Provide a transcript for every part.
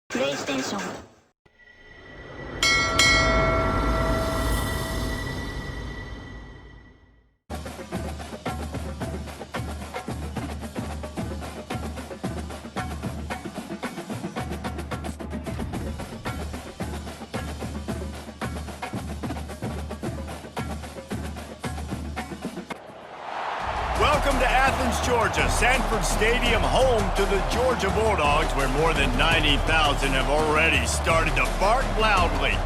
PlayStation. Welcome to Athens, Georgia, Sanford Stadium, home to the Georgia Bulldogs, where more than 90,000 have already started to bark loudly.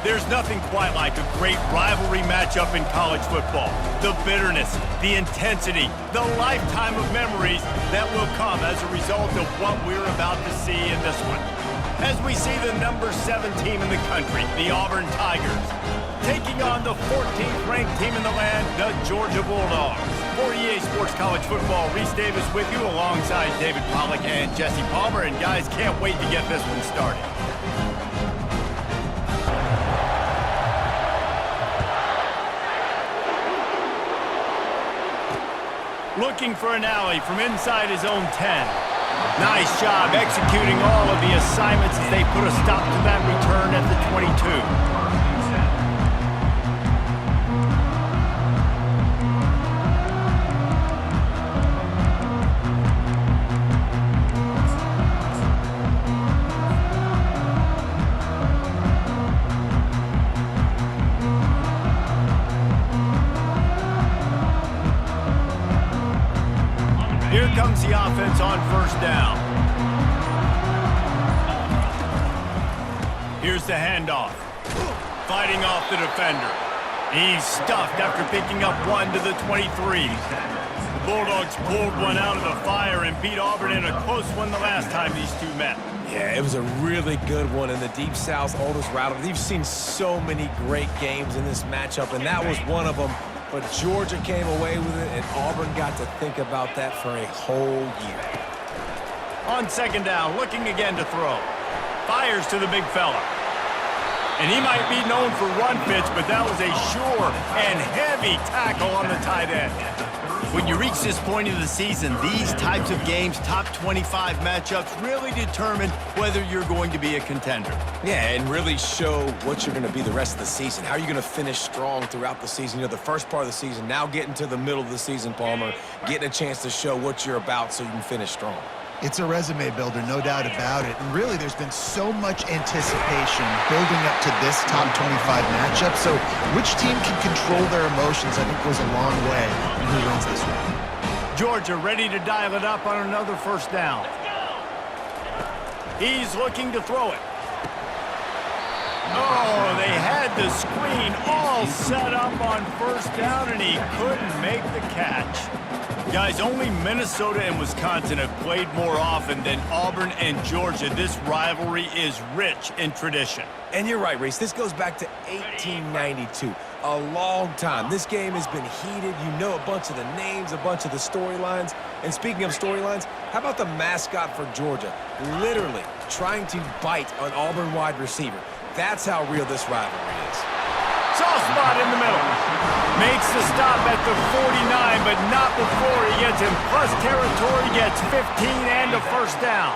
There's nothing quite like a great rivalry matchup in college football. The bitterness, the intensity, the lifetime of memories that will come as a result of what we're about to see in this one. As we see the number 7 team in the country, the Auburn Tigers, taking on the 14th ranked team in the land, the Georgia Bulldogs. For EA Sports College Football, Reese Davis with you alongside David Pollack and Jesse Palmer. And guys, can't wait to get this one started. Looking for an alley from inside his own 10. Nice job executing all of the assignments as they put a stop to that return at the 22. Here comes the offense on first down. Here's the handoff. Fighting off the defender. He's stuffed after picking up one to the 23. The Bulldogs pulled one out of the fire and beat Auburn in a close one the last time these two met. Yeah, it was a really good one in the Deep South's oldest rivalry. You've seen so many great games in this matchup, and that was one of them. But Georgia came away with it, and Auburn got to think about that for a whole year. On second down, looking again to throw. Fires to the big fella. And he might be known for run fits, but that was a sure and heavy tackle on the tight end. When you reach this point of the season, these types of games, top 25 matchups, really determine whether you're going to be a contender. Yeah, and really show what you're going to be the rest of the season. How are you going to finish strong throughout the season? You know, the first part of the season, now getting to the middle of the season, Palmer, getting a chance to show what you're about so you can finish strong. It's a resume builder, no doubt about it. And really, there's been so much anticipation building up to this top 25 matchup. So which team can control their emotions, I think, goes a long way in who wins this one. Georgia ready to dial it up on another first down. He's looking to throw it. Oh, they had the screen all set up on first down, and he couldn't make the catch. Guys, only Minnesota and Wisconsin have played more often than Auburn and Georgia. This rivalry is rich in tradition. And you're right, Reese. This goes back to 1892. A long time. This game has been heated. You know a bunch of the names, a bunch of the storylines. And speaking of storylines, how about the mascot for Georgia? Literally trying to bite an Auburn wide receiver. That's how real this rivalry is. Soft spot in the middle. Makes the stop at the 49, but not before he gets in plus territory, gets 15 and a first down.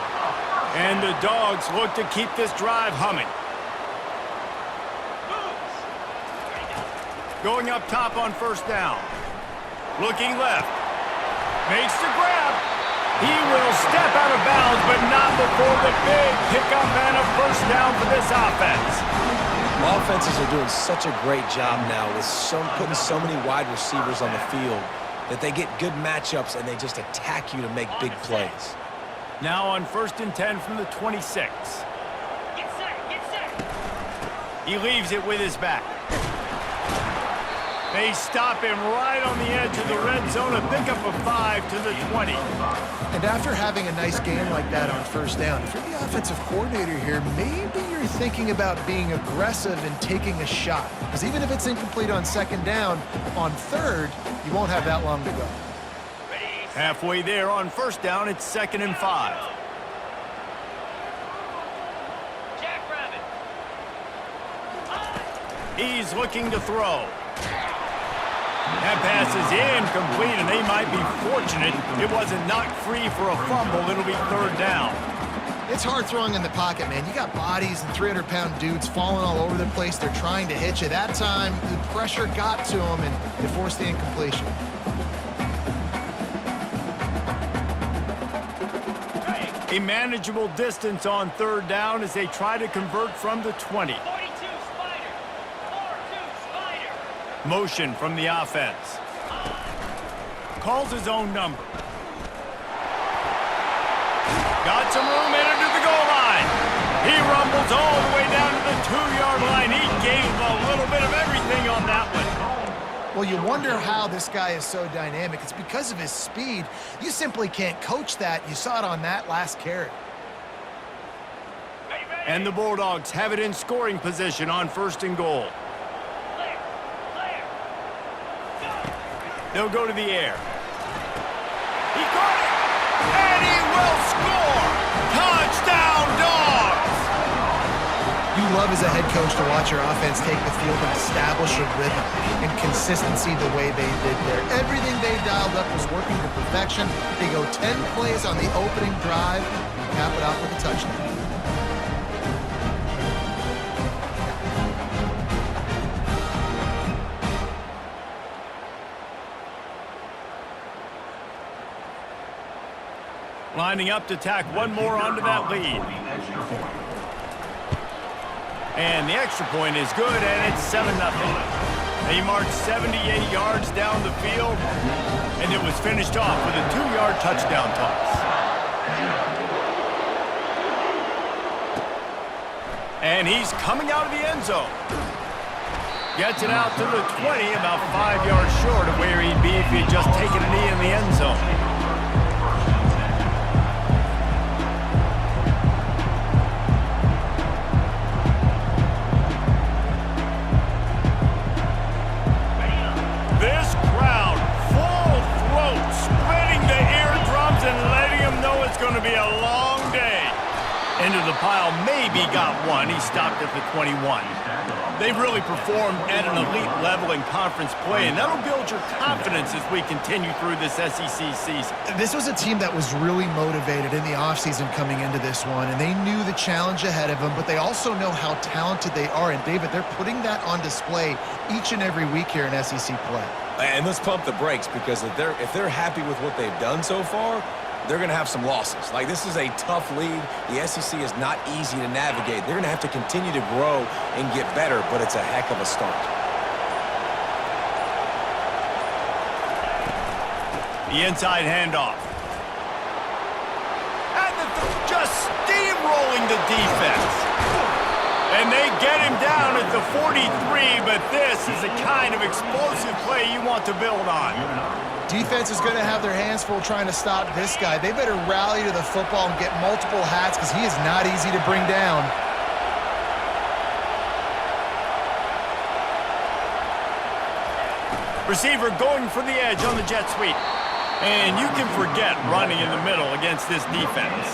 And the Dogs look to keep this drive humming. Going up top on first down. Looking left. Makes the grab. He will step out of bounds, but not before the big pickup and a first down for this offense. Offenses are doing such a great job now with putting so many wide receivers on the field that they get good matchups and they just attack you to make big plays. Now on first and 10 from the 26. He leaves it with his back. They stop him right on the edge of the red zone, a pickup of 5 to the 20. And after having a nice game like that on first down, if you're the offensive coordinator here, maybe you're thinking about being aggressive and taking a shot. Because even if it's incomplete on second down, on third, you won't have that long to go. Halfway there on first down, it's 2nd and 5. He's looking to throw. That pass is incomplete, and they might be fortunate it wasn't knocked free for a fumble. It'll be 3rd down. It's hard throwing in the pocket, man. You got bodies and 300-pound dudes falling all over the place. They're trying to hit you. That time, the pressure got to them, and it forced the incompletion. A manageable distance on third down as they try to convert from the 20. 42 Spider. 4-2 Spider. Motion from the offense. Calls his own number. Got some room in under the goal line. He rumbles all the way down to the 2-yard line. He gave a little bit of everything on that one. Well, you wonder how this guy is so dynamic. It's because of his speed. You simply can't coach that. You saw it on that last carry. And the Bulldogs have it in scoring position on 1st and goal. They'll go to the air. He caught it! And he will score! Touchdown, Dogs! You love as a head coach to watch your offense take the field and establish a rhythm and consistency the way they did there. Everything they dialed up was working to perfection. They go 10 plays on the opening drive and cap it off with a touchdown. Lining up to tack one more onto that lead. And the extra point is good, and it's 7-0. They marched 78 yards down the field, and it was finished off with a 2-yard touchdown toss. And he's coming out of the end zone. Gets it out to the 20, about 5 yards short of where he'd be if he'd just taken a knee in the end zone. Going to be a long day. Into the pile, maybe got one. He stopped at the 21. They've really performed at an elite level in conference play, and that'll build your confidence as we continue through this SEC season. This was a team that was really motivated in the offseason coming into this one, and they knew the challenge ahead of them, but they also know how talented they are. And, David, they're putting that on display each and every week here in SEC play. And let's pump the brakes, because if they're happy with what they've done so far, they're going to have some losses. Like, this is a tough league. The SEC is not easy to navigate. They're going to have to continue to grow and get better, but it's a heck of a start. The inside handoff. And just steamrolling the defense. And they get him down at the 43, but this is the kind of explosive play you want to build on. Defense is going to have their hands full trying to stop this guy. They better rally to the football and get multiple hats, because he is not easy to bring down. Receiver going for the edge on the jet sweep. And you can forget running in the middle against this defense.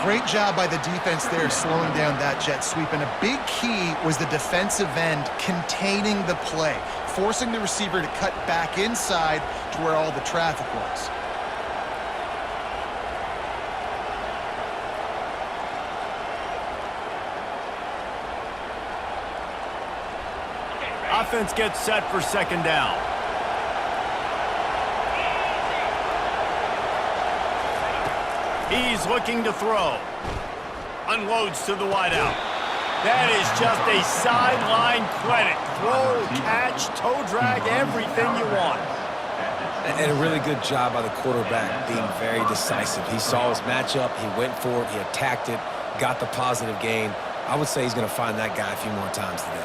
Great job by the defense there, slowing down that jet sweep. And a big key was the defensive end containing the play, forcing the receiver to cut back inside to where all the traffic was. Offense gets set for 2nd down. He's looking to throw. Unloads to the wideout. That is just a sideline clinic. Throw, catch, toe drag, everything you want. And a really good job by the quarterback being very decisive. He saw his matchup, he went for it, he attacked it, got the positive gain. I would say he's going to find that guy a few more times today.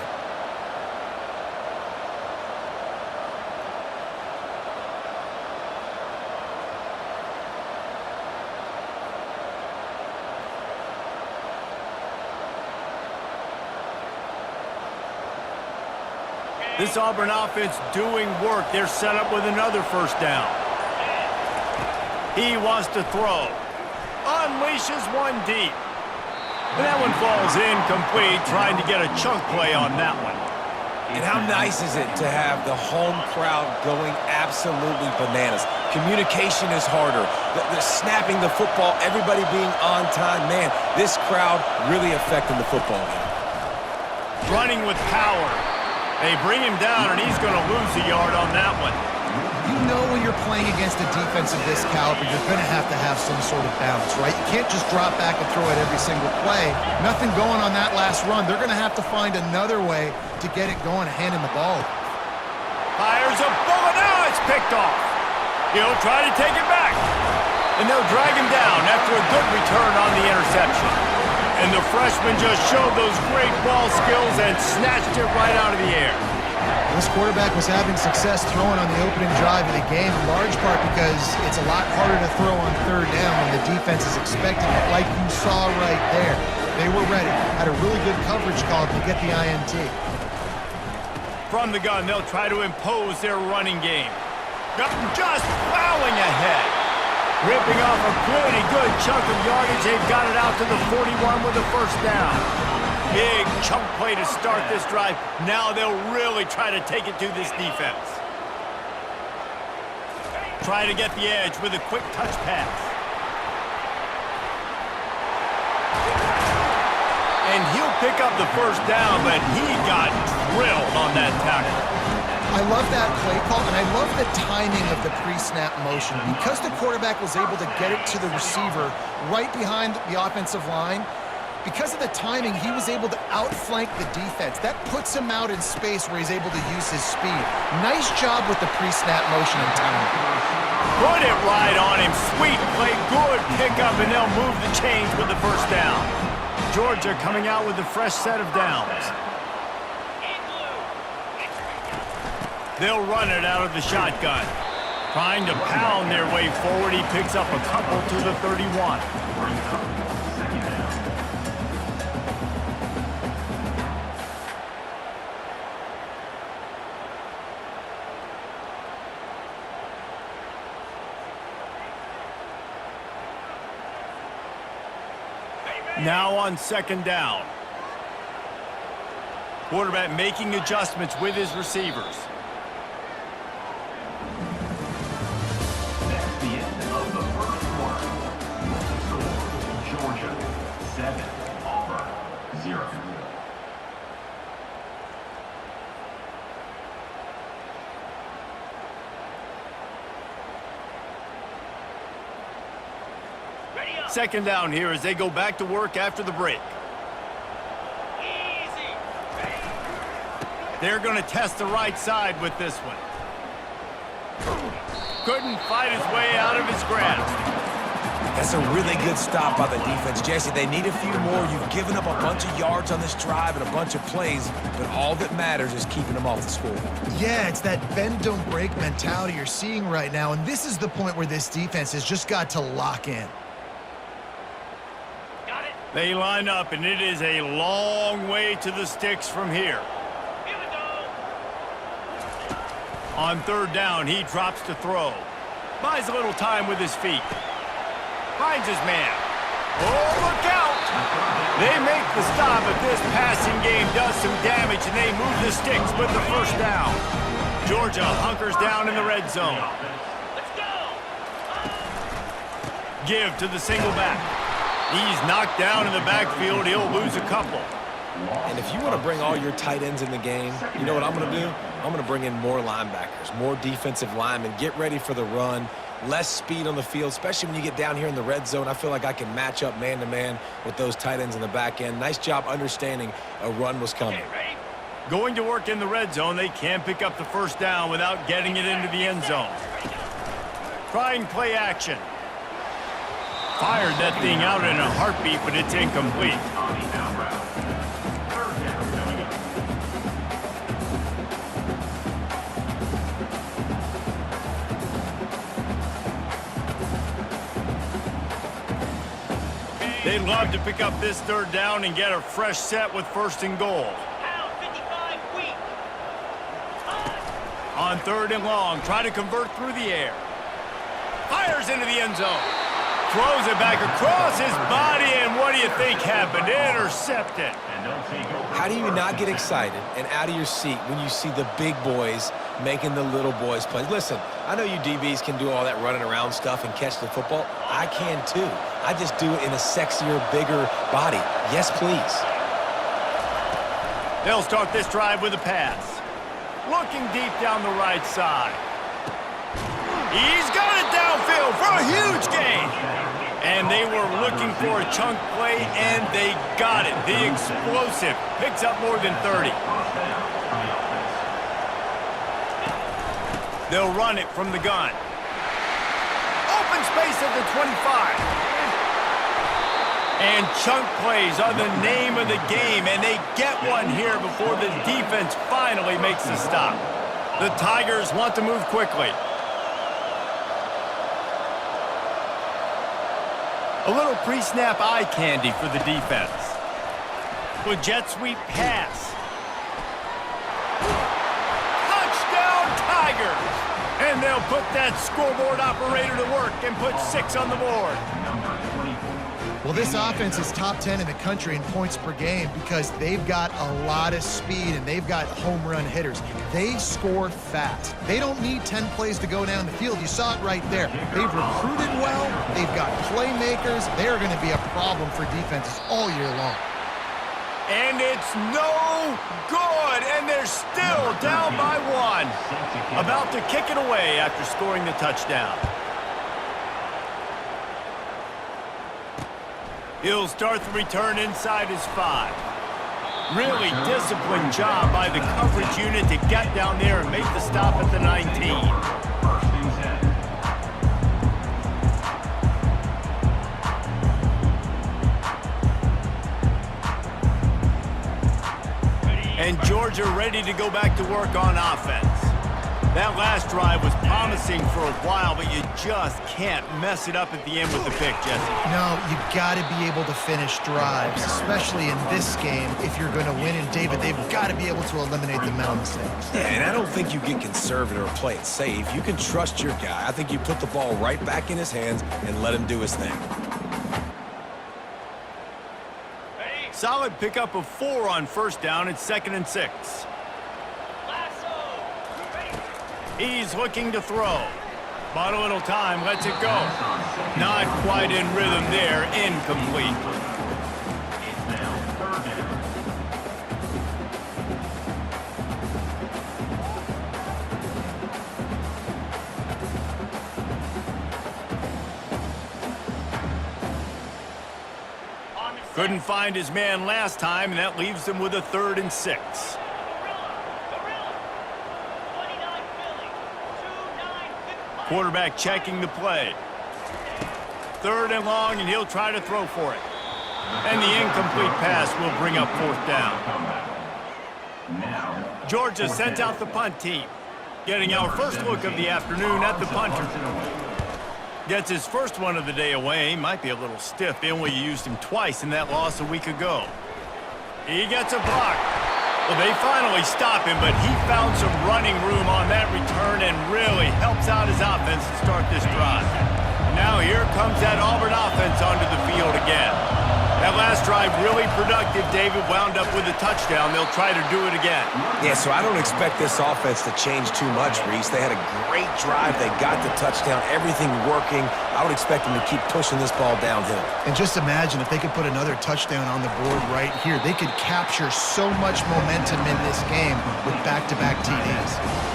This Auburn offense doing work. They're set up with another 1st down. He wants to throw. Unleashes one deep. And that one falls incomplete, trying to get a chunk play on that one. And how nice is it to have the home crowd going absolutely bananas? Communication is harder. The snapping the football, everybody being on time. Man, this crowd really affecting the football game. Running with power. They bring him down, and he's going to lose a yard on that one. You know when you're playing against a defense of this caliber, you're going to have some sort of balance, right? You can't just drop back and throw it every single play. Nothing going on that last run. They're going to have to find another way to get it going and hand him the ball. Fires a bullet. Now it's picked off. He'll try to take it back. And they'll drag him down after a good return on the interception. And the freshman just showed those great ball skills and snatched it right out of the air. This quarterback was having success throwing on the opening drive of the game, in large part because it's a lot harder to throw on third down when the defense is expecting it, like you saw right there. They were ready, had a really good coverage call to get the INT. From the gun, they'll try to impose their running game. Just plowing ahead. Ripping off a pretty good chunk of yardage. They've got it out to the 41 with a first down. Big chunk play to start this drive. Now they'll really try to take it to this defense. Try to get the edge with a quick touch pass. And he'll pick up the first down, but he got drilled on that tackle. I love that play call, and I love the timing of the pre-snap motion. Because the quarterback was able to get it to the receiver right behind the offensive line, because of the timing, he was able to outflank the defense. That puts him out in space where he's able to use his speed. Nice job with the pre-snap motion and timing. Put it right on him. Sweet play, good pickup, and they'll move the chains with the first down. Georgia coming out with a fresh set of downs. They'll run it out of the shotgun. Trying to pound their way forward, he picks up a couple to the 31. Now on second down. Quarterback making adjustments with his receivers. That's the end of the first quarter. Georgia 7, Auburn 0. Second down here as they go back to work after the break. Easy. They're going to test the right side with this one. Couldn't fight his way out of his grasp. That's a really good stop by the defense. Jesse, they need a few more. You've given up a bunch of yards on this drive and a bunch of plays, but all that matters is keeping them off the scoreboard. Yeah, it's that bend, don't break mentality you're seeing right now, and this is the point where this defense has just got to lock in. They line up, and it is a long way to the sticks from here. Here we go. On third down, he drops to throw. Buys a little time with his feet. Finds his man. Oh, look out! They make the stop, but this passing game does some damage, and they move the sticks with the first down. Georgia hunkers down in the red zone. Let's go. Give to the single back. He's knocked down in the backfield. He'll lose a couple. And if you want to bring all your tight ends in the game, you know what I'm going to do? I'm going to bring in more linebackers, more defensive linemen, get ready for the run, less speed on the field, especially when you get down here in the red zone. I feel like I can match up man-to-man with those tight ends in the back end. Nice job understanding a run was coming. Going to work in the red zone, they can't pick up the first down without getting it into the end zone. Trying play action. Fired that thing out in a heartbeat, but it's incomplete. They'd love to pick up this third down and get a fresh set with first and goal. Pound 55 weak. On third and long, try to convert through the air. Fires into the end zone. Throws it back across his body, and what do you think happened? Intercepted. How do you not get excited and out of your seat when you see the big boys making the little boys play? Listen, I know you DBs can do all that running around stuff and catch the football. I can too. I just do it in a sexier, bigger body. Yes, please. They'll start this drive with a pass. Looking deep down the right side. He's got it downfield for a huge gain. And they were looking for a chunk play, and they got it. The explosive picks up more than 30. They'll run it from the gun. Open space at the 25. And chunk plays are the name of the game, and they get one here before the defense finally makes the stop. The Tigers want to move quickly. A little pre-snap eye candy for the defense. With jet sweep pass. Touchdown Tigers! And they'll put that scoreboard operator to work and put 6 on the board. Well, this offense is top 10 in the country in points per game because they've got a lot of speed and they've got home run hitters. They score fast. They don't need 10 plays to go down the field. You saw it right there. They've recruited well. They've got playmakers. They're going to be a problem for defenses all year long. And it's no good, and they're still down by 1. About to kick it away after scoring the touchdown. He'll start the return inside his 5. Really disciplined job by the coverage unit to get down there and make the stop at the 19. And Georgia ready to go back to work on offense. That last drive was promising for a while, but you just can't mess it up at the end with the pick, Jesse. No, you got to be able to finish drives, especially in this game if you're going to win. And, David, they've got to be able to eliminate the mental mistakes. Yeah, and I don't think you get conservative or play it safe. You can trust your guy. I think you put the ball right back in his hands and let him do his thing. Solid pickup of 4 on first down. It's 2nd and 6. He's looking to throw. Bought a little time, lets it go. Not quite in rhythm there, incomplete. It's now 3rd down. Couldn't find his man last time, and that leaves him with a 3rd and 6. Quarterback checking the play. 3rd and long, and he'll try to throw for it. And the incomplete pass will bring up 4th down. Georgia sent out the punt team. Getting our first look of the afternoon at the punter. Gets his first one of the day away. Might be a little stiff. They only used him twice in that loss a week ago. He gets a block. Well, they finally stop him, but he found some running room on that return and really helps out his offense to start this drive. Now here comes that Auburn offense onto the field again. That last drive really productive. David wound up with a touchdown. They'll try to do it again. Yeah, so I don't expect this offense to change too much, Reese. They had a great drive. They got the touchdown. Everything working. I would expect them to keep pushing this ball downhill. And just imagine if they could put another touchdown on the board right here. They could capture so much momentum in this game with back-to-back TDs.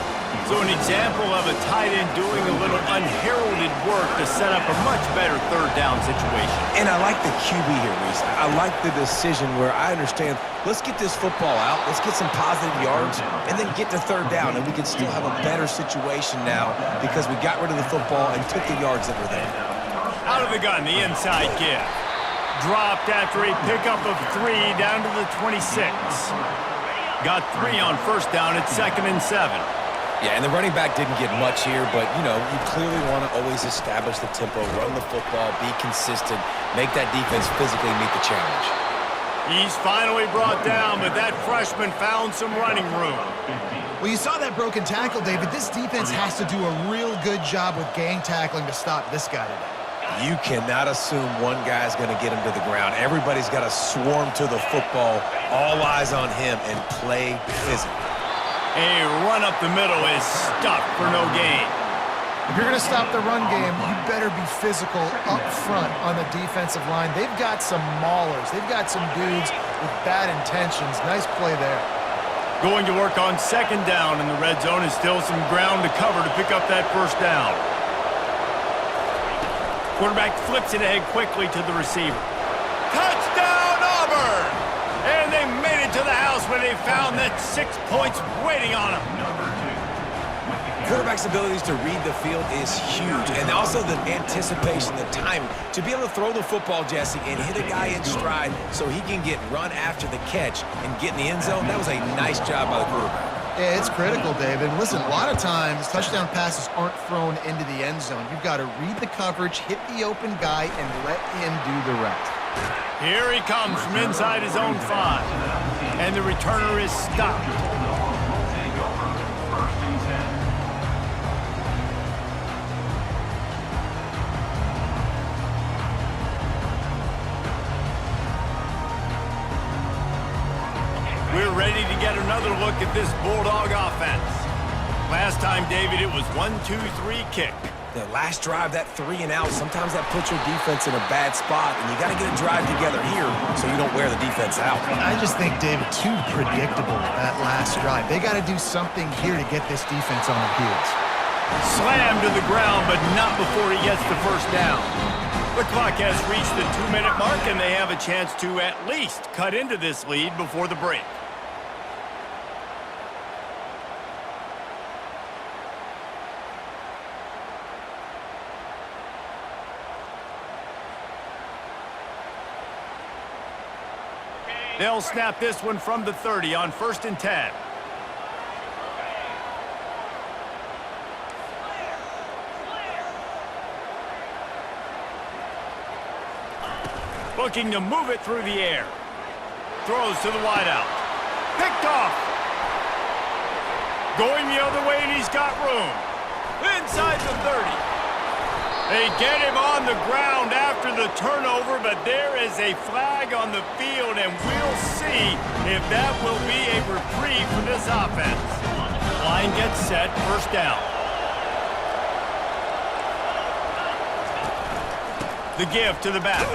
So an example of a tight end doing a little unheralded work to set up a much better 3rd down situation. And I like the QB here, Reese. I like the decision where I understand, let's get this football out, let's get some positive yards, and then get to 3rd down, and we can still have a better situation now because we got rid of the football and took the yards that were there. Out of the gun, the inside give. Dropped after a pickup of 3 down to the 26. Got 3 on first down at 2nd and 7. Yeah, and the running back didn't get much here, but, you know, you clearly want to always establish the tempo, run the football, be consistent, make that defense physically meet the challenge. He's finally brought down, but that freshman found some running room. Well, you saw that broken tackle, David. This defense has to do a real good job with gang tackling to stop this guy today. You cannot assume one guy's going to get him to the ground. Everybody's got to swarm to the football, all eyes on him, and play physical. A run up the middle is stopped for no gain. If you're going to stop the run game, you better be physical up front on the defensive line. They've got some maulers. They've got some dudes with bad intentions. Nice play there. Going to work on second down, and the red zone is still some ground to cover to pick up that first down. Quarterback flips it ahead quickly to the receiver. Touchdown, Auburn! And they made it to the house where they found that 6 points waiting on them. Quarterback's abilities to read the field is huge, and also the anticipation, the timing. To be able to throw the football, Jesse, and hit a guy in stride so he can get run after the catch and get in the end zone, that was a nice job by the quarterback. Yeah, it's critical, David. Listen, a lot of times touchdown passes aren't thrown into the end zone. You've got to read the coverage, hit the open guy, and let him do the rest. Here he comes from inside his own 5, and the returner is stopped. We're ready to get another look at this Bulldog offense. Last time, David, it was 1-2-3 kick. The last drive, that 3 and out, sometimes that puts your defense in a bad spot, and you got to get a drive together here so you don't wear the defense out. I just think, David, too predictable, that last drive. They got to do something here to get this defense on their heels. Slammed to the ground, but not before he gets the first down. The clock has reached the 2-minute mark, and they have a chance to at least cut into this lead before the break. They'll snap this one from the 30 on 1st and 10. Looking to move it through the air. Throws to the wideout. Picked off. Going the other way, and he's got room. Inside the 30. They get him on the ground after the turnover, but there is a flag on the field, and we'll see if that will be a reprieve for this offense. Line gets set, first down. The give to the back.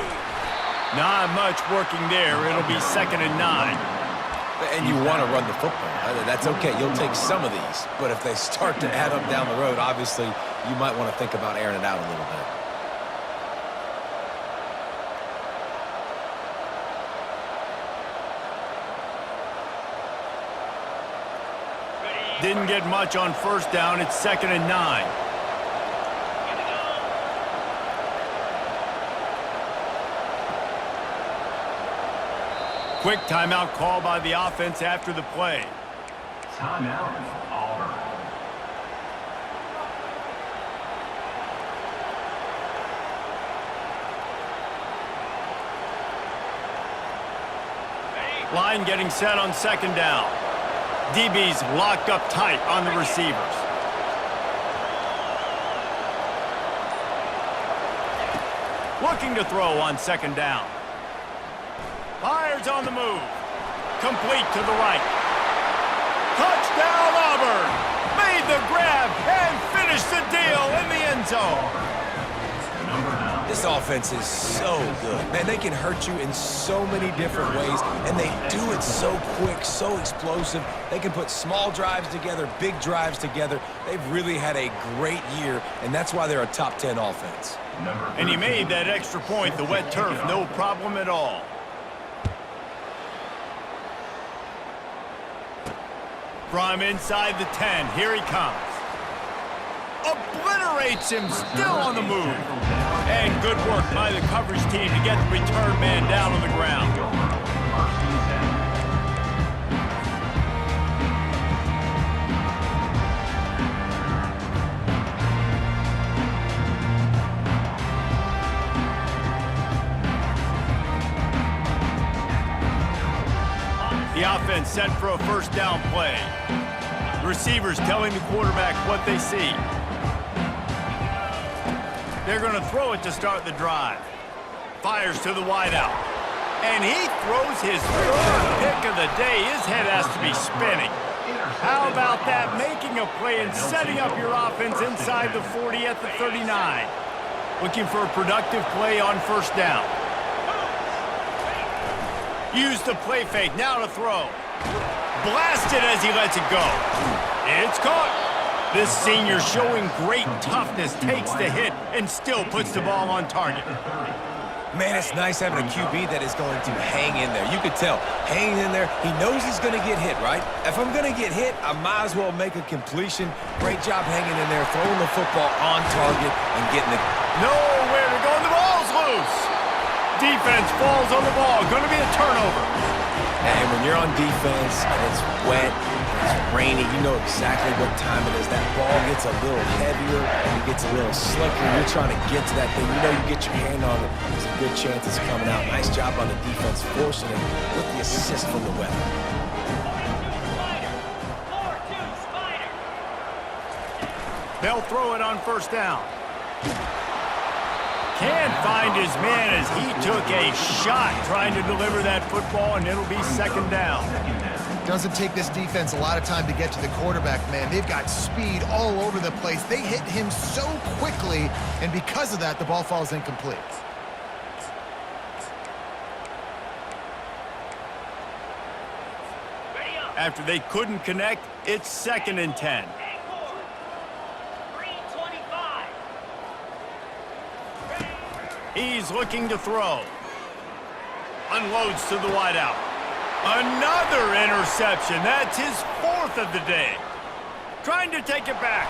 Not much working there. It'll be 2nd and 9. And you want to run the football. That's okay. You'll take some of these. But if they start to add up down the road, obviously, you might want to think about airing it out a little bit. Didn't get much on first down. It's 2nd and 9. Quick timeout call by the offense after the play. Timeout, Auburn. Line getting set on 2nd down. DB's locked up tight on the receivers. Looking to throw on 2nd down. Fires on the move. Complete to the right. Touchdown, Auburn! Made the grab and finished the deal in the end zone. This offense is so good. Man, they can hurt you in so many different ways, and they do it so quick, so explosive. They can put small drives together, big drives together. They've really had a great year, and that's why they're a top 10 offense. And he made that extra point, the wet turf, no problem at all. From inside the 10, here he comes. Obliterates him, still on the move. And good work by the coverage team to get the return man down on the ground. The offense set for a first down play. The receivers telling the quarterback what they see. They're going to throw it to start the drive. Fires to the wideout. And he throws his third pick of the day. His head has to be spinning. How about that? Making a play and setting up your offense inside the 40 at the 39. Looking for a productive play on first down. Use the play fake. Now to throw. Blasted as he lets it go. It's caught. This senior showing great toughness, takes the hit, and still puts the ball on target. Man, it's nice having a QB that is going to hang in there. You could tell, hanging in there, he knows he's going to get hit, right? If I'm going to get hit, I might as well make a completion. Great job hanging in there, throwing the football on target and getting the... Nowhere to go, and the ball's loose. Defense falls on the ball. Going to be a turnover. And when you're on defense and it's wet, it's rainy, you know exactly what time it is. That ball gets a little heavier, it gets a little slicker. You're trying to get to that thing. You know you get your hand on it, there's a good chance it's coming out. Nice job on the defense, forcing it with the assist from the weather. 4-2 Spider. They'll throw it on first down. Can't find his man as he took a shot trying to deliver that football, and it'll be second down. Doesn't take this defense a lot of time to get to the quarterback, man. They've got speed all over the place. They hit him so quickly, and because of that, the ball falls incomplete. Ready up. After they couldn't connect, it's 2nd and 10. 3:25. He's looking to throw. Unloads to the wideout. Another interception. That's his 4th of the day. Trying to take it back.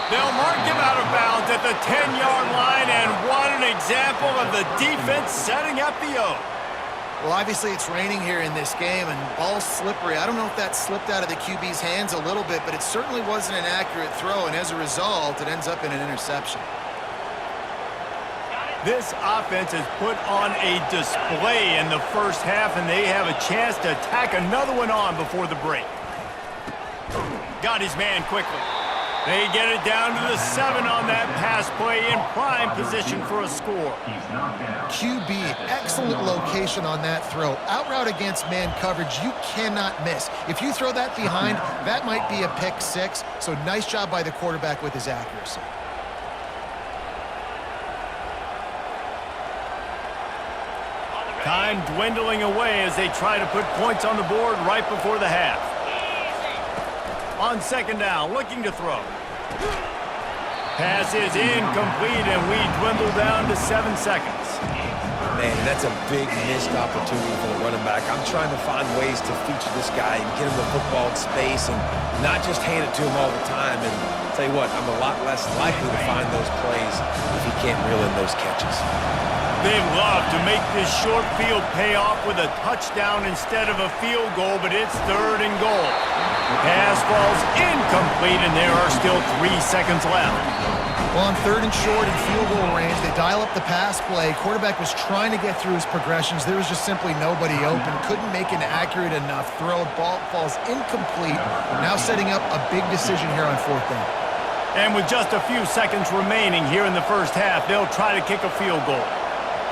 They'll mark him out of bounds at the 10-yard line, and what an example of the defense setting up the O. Well, obviously it's raining here in this game, and ball's slippery. I don't know if that slipped out of the QB's hands a little bit, but it certainly wasn't an accurate throw, and as a result, it ends up in an interception. This offense has put on a display in the first half, and they have a chance to tack another one on before the break. Got his man quickly. They get it down to the 7 on that pass play, in prime position for a score. QB, excellent location on that throw. Out route against man coverage, you cannot miss. If you throw that behind, that might be a pick 6, so nice job by the quarterback with his accuracy. Time dwindling away as they try to put points on the board right before the half. On second down, looking to throw. Pass is incomplete, and we dwindle down to 7 seconds. Man, that's a big missed opportunity for the running back. I'm trying to find ways to feature this guy and get him the football in space and not just hand it to him all the time. And tell you what, I'm a lot less likely to find those plays if he can't reel in those catches. They love to make this short field pay off with a touchdown instead of a field goal, but it's 3rd and goal. Pass falls incomplete, and there are still 3 seconds left. Well, on 3rd and short and field goal range, they dial up the pass play. Quarterback was trying to get through his progressions. There was just simply nobody open. Couldn't make an accurate enough throw. Ball falls incomplete. Now setting up a big decision here on 4th down. And with just a few seconds remaining here in the first half, they'll try to kick a field goal.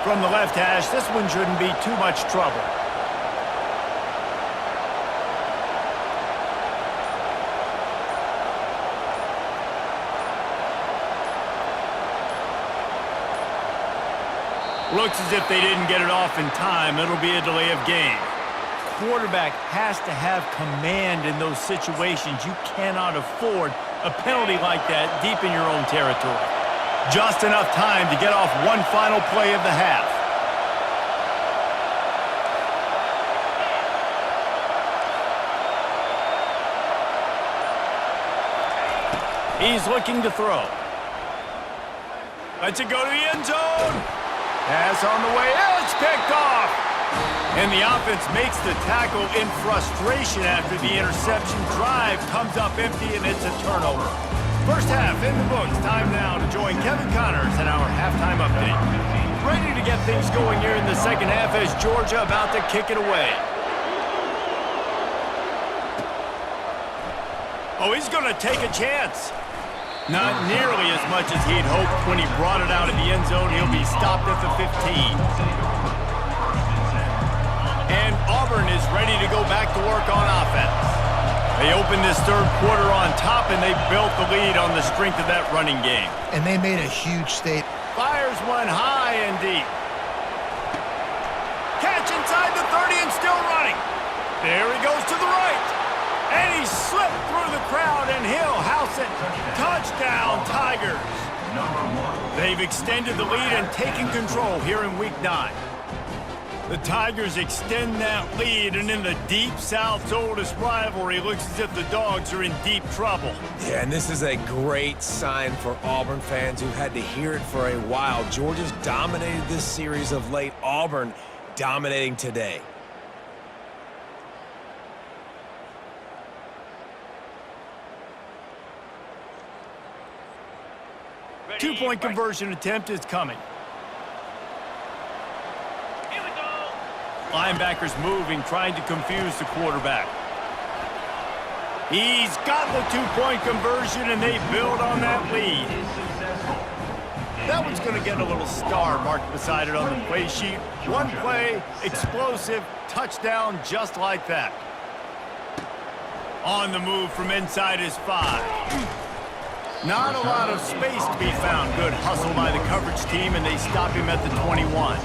From the left hash, this one shouldn't be too much trouble. Looks as if they didn't get it off in time. It'll be a delay of game. Quarterback has to have command in those situations. You cannot afford a penalty like that deep in your own territory. Just enough time to get off one final play of the half. He's looking to throw. Lets it go to the end zone. Pass on the way. It's picked off. And the offense makes the tackle in frustration after the interception. Drive comes up empty, and it's a turnover. First half in the books. Time now to join Kevin Connors in our halftime update. Ready to get things going here in the second half as Georgia about to kick it away. Oh, he's going to take a chance. Not nearly as much as he'd hoped when he brought it out of the end zone. He'll be stopped at the 15. And Auburn is ready to go back to work on offense. They opened this third quarter on top, and they built the lead on the strength of that running game. And they made a huge statement. Fires one high and deep. Catch inside the 30 and still running. There he goes to the right. And he slipped through the crowd, and he'll house it. Touchdown, Tigers. They've extended the lead and taken control here in Week 9. The Tigers extend that lead, and in the Deep South's oldest rivalry, it looks as if the Dogs are in deep trouble. Yeah, and this is a great sign for Auburn fans who've had to hear it for a while. Georgia's dominated this series of late. Auburn dominating today. Two-point conversion attempt is coming. Here we go. Linebackers moving, trying to confuse the quarterback. He's got the two-point conversion, and they build on that lead. That one's going to get a little star marked beside it on the play sheet. One play, explosive, touchdown just like that. On the move from inside his 5. Not a lot of space to be found. Good hustle by the coverage team, and they stop him at the 21.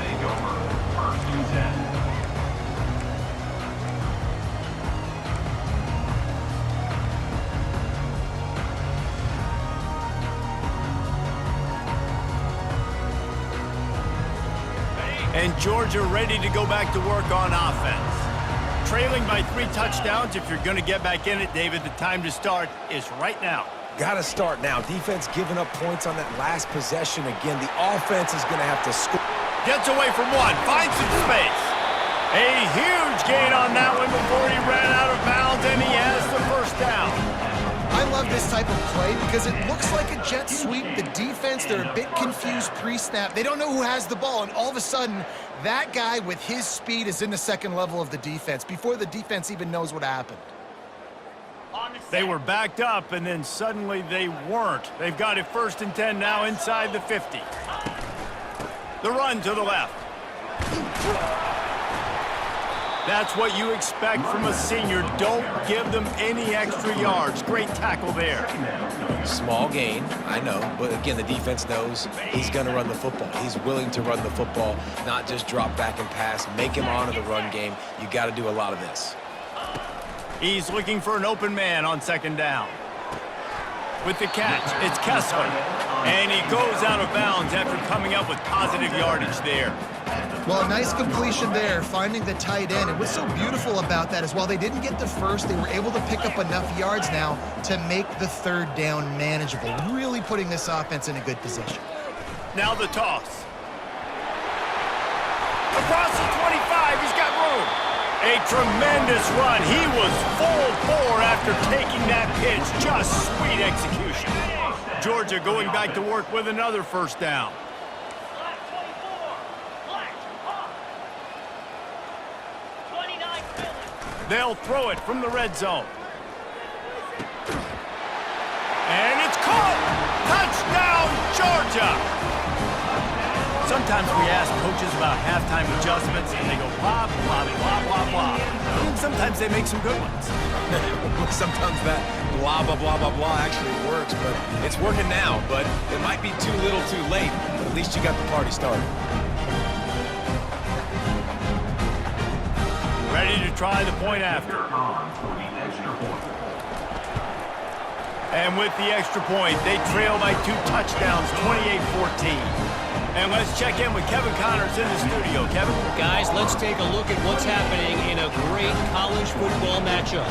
And Georgia ready to go back to work on offense. Trailing by 3 touchdowns. If you're going to get back in it, David, the time to start is right now. Got to start now. Defense giving up points on that last possession again. The offense is going to have to score. Gets away from one, finds some space. A huge gain on that one before he ran out of bounds, and he has the first down. I love this type of play because it looks like a jet sweep. The defense, they're a bit confused pre-snap. They don't know who has the ball, and all of a sudden, that guy with his speed is in the second level of the defense before the defense even knows what happened. They were backed up, and then suddenly they weren't. They've got it 1st and 10 now inside the 50. The run to the left. That's what you expect from a senior. Don't give them any extra yards. Great tackle there. Small gain, I know, but again, the defense knows he's going to run the football. He's willing to run the football, not just drop back and pass, make him honor the run game. You got to do a lot of this. He's looking for an open man on 2nd down. With the catch, it's Kessler. And he goes out of bounds after coming up with positive yardage there. Well, a nice completion there, finding the tight end. And what's so beautiful about that is while they didn't get the first, they were able to pick up enough yards now to make the 3rd down manageable, really putting this offense in a good position. Now the toss. Across the 25, he's got room. A tremendous run. He was full bore after taking that pitch. Just sweet execution. Georgia going back to work with another 1st down. Black 24. Black hot. 29 Philly. They'll throw it from the red zone. And it's caught. Touchdown, Georgia. Sometimes we ask coaches about halftime adjustments, and they go blah, blah, blah, blah, blah. And sometimes they make some good ones. Sometimes that blah, blah, blah, blah, blah actually works, but it's working now. But it might be too little too late, but at least you got the party started. Ready to try the point after. And with the extra point, they trail by 2 touchdowns, 28-14. And let's check in with Kevin Connors in the studio. Kevin? Guys, let's take a look at what's happening in a great college football matchup.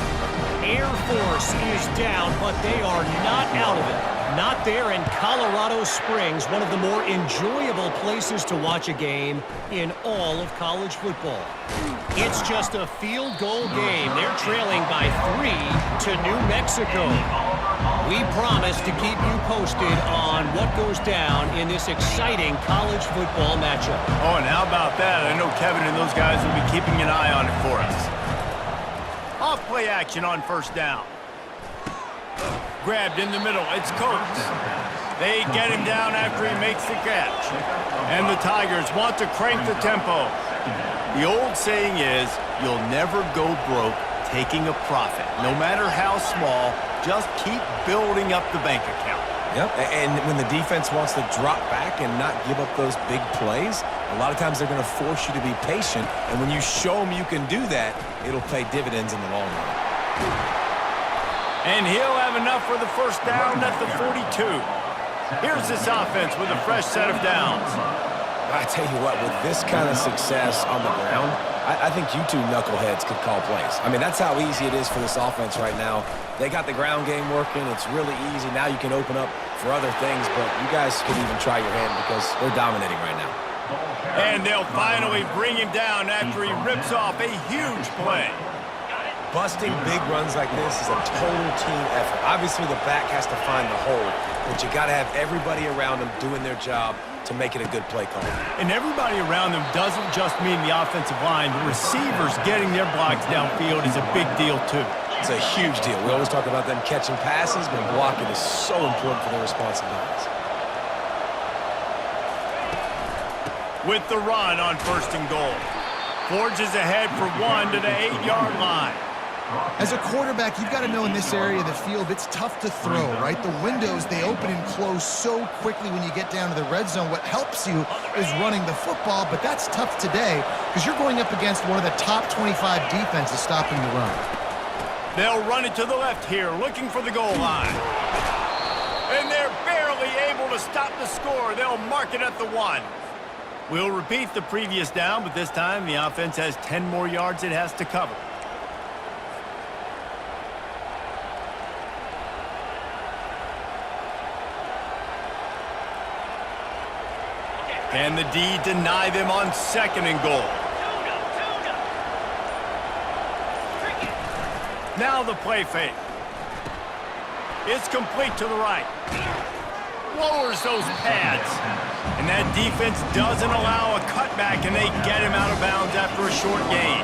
Air Force is down, but they are not out of it. Not there in Colorado Springs, one of the more enjoyable places to watch a game in all of college football. It's just a field goal game. They're trailing by 3 to New Mexico. We promise to keep you posted on what goes down in this exciting college football matchup. Oh, and how about that? I know Kevin and those guys will be keeping an eye on it for us. Off play action on 1st down. Grabbed in the middle. It's Coates. They get him down after he makes the catch. And the Tigers want to crank the tempo. The old saying is, you'll never go broke taking a profit. No matter how small, just keep building up the bank account. Yep, and when the defense wants to drop back and not give up those big plays, a lot of times they're going to force you to be patient, and when you show them you can do that, it'll pay dividends in the long run. And he'll have enough for the first down at the 42. Here's this offense with a fresh set of downs. I tell you what, with this kind of success on the ground, I think you two knuckleheads could call plays. I mean, that's how easy it is for this offense right now. They got the ground game working. It's really easy. Now you can open up for other things, but you guys could even try your hand because they're dominating right now. And they'll finally bring him down after he rips off a huge play. Busting big runs like this is a total team effort. Obviously, the back has to find the hole, but you got to have everybody around them doing their job to make it a good play call. And everybody around them doesn't just mean the offensive line. The receivers getting their blocks downfield is a big deal, too. It's a huge deal. We always talk about them catching passes, but blocking is so important for their responsibilities. With the run on 1st and goal. Forges ahead for 1 to the 8-yard line. As a quarterback, you've got to know in this area of the field, it's tough to throw, right? The windows, they open and close so quickly when you get down to the red zone. What helps you is running the football, but that's tough today because you're going up against one of the top 25 defenses stopping the run. They'll run it to the left here, looking for the goal line. And they're barely able to stop the score. They'll mark it at the 1. We'll repeat the previous down, but this time the offense has 10 more yards it has to cover. Can the D deny them on 2nd and goal? Now the play fake. It's complete to the right. Lowers those pads. And that defense doesn't allow a cutback, and they get him out of bounds after a short gain.